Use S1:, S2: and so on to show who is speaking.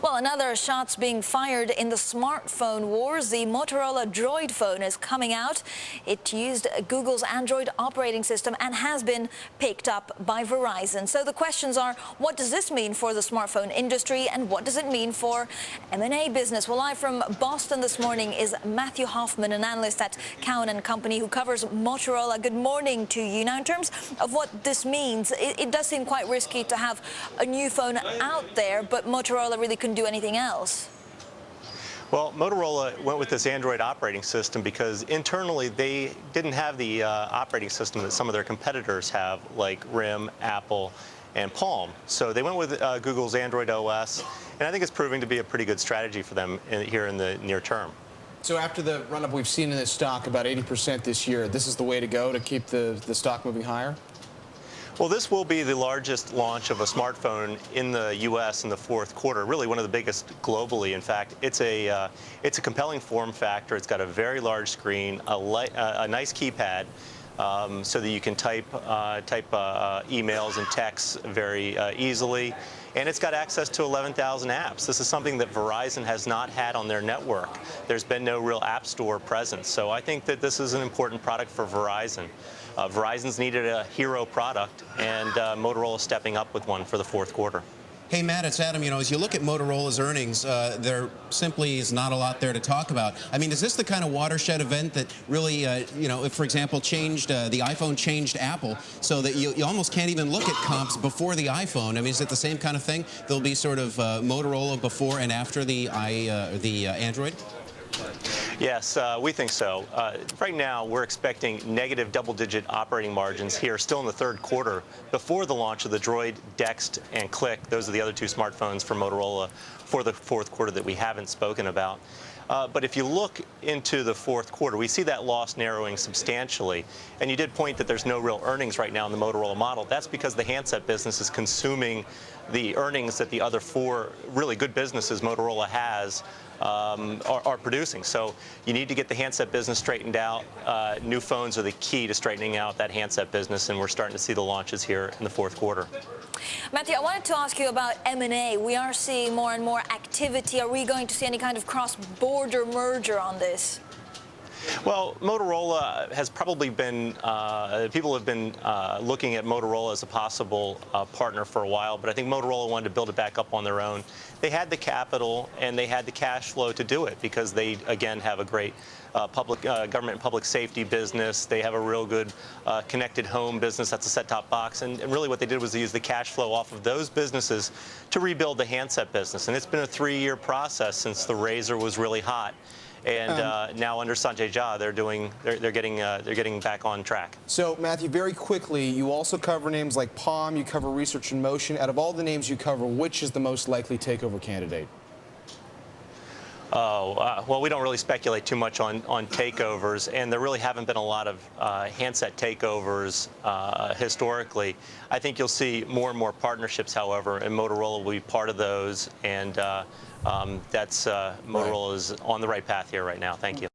S1: Well, another shot's being fired in the smartphone wars. The Motorola Droid phone is coming out. It used Google's Android operating system and has been picked up by Verizon. So the questions are, what does this mean for the smartphone industry and what does it mean for M&A business? Well, live from Boston this morning is Matthew Hoffman, an analyst at Cowen Co, who covers Motorola. Good morning to you. Now, in terms of what this means, it does seem quite risky to have a new phone out there, but Motorola really couldn't do anything else.
S2: Well, Motorola went with this Android operating system because internally they didn't have the operating system that some of their competitors have, like RIM, Apple, and Palm. So they went with Google's Android OS, and I think it's proving to be a pretty good strategy for them here in the near term.
S3: So after the run-up we've seen in this stock, about 80% this year, this is the way to go to keep the stock moving higher?
S2: Well, this will be the largest launch of a smartphone in the U.S. in the fourth quarter, really one of the biggest globally. In fact, it's a compelling form factor. It's got a very large screen, a nice keypad, so that you can type emails and texts very easily. And it's got access to 11,000 apps. This is something that Verizon has not had on their network. There's been no real app store presence. So I think that this is an important product for Verizon. Verizon's needed a hero product, and Motorola's stepping up with one for the fourth quarter.
S4: Hey, Matt, it's Adam. You know, as you look at Motorola's earnings, there simply is not a lot there to talk about. I mean, is this the kind of watershed event that really, you know, if, for example, changed the iPhone changed Apple so that you almost can't even look at comps before the iPhone? I mean, is it the same kind of thing? There'll be sort of Motorola before and after the Android?
S2: Yes, we think so. Right now, we're expecting negative double-digit operating margins here still in the third quarter before the launch of the Droid, Dext, and Click. Those are the other two smartphones for Motorola for the fourth quarter that we haven't spoken about. But if you look into the fourth quarter, we see that loss narrowing substantially. And you did point that there's no real earnings right now in the Motorola model. That's because the handset business is consuming the earnings that the other four really good businesses Motorola has are producing. So you need to get the handset business straightened out. New phones are the key to straightening out that handset business, and we're starting to see the launches here in the fourth quarter.
S1: Matthew, I wanted to ask you about M&A. We are seeing more and more activity. Are we going to see any kind of cross-border merger on this?
S2: Well, Motorola has probably been, people have been looking at Motorola as a possible partner for a while, but I think Motorola wanted to build it back up on their own. They had the capital and they had the cash flow to do it because they, again, have a great government and public safety business. They have a real good connected home business. That's a set-top box. And really what they did was they used the cash flow off of those businesses to rebuild the handset business. And it's been a 3-year process since the Razr was really hot. And now under Sanjay Jha, they're getting back on track.
S3: So Matthew, very quickly, you also cover names like Palm, you cover Research in Motion. Out of all the names you cover, which is the most likely takeover candidate?
S2: Well, we don't really speculate too much on takeovers, and there really haven't been a lot of handset takeovers historically. I think you'll see more and more partnerships, however, and Motorola will be part of those, and Motorola is on the right path here right now. Thank you.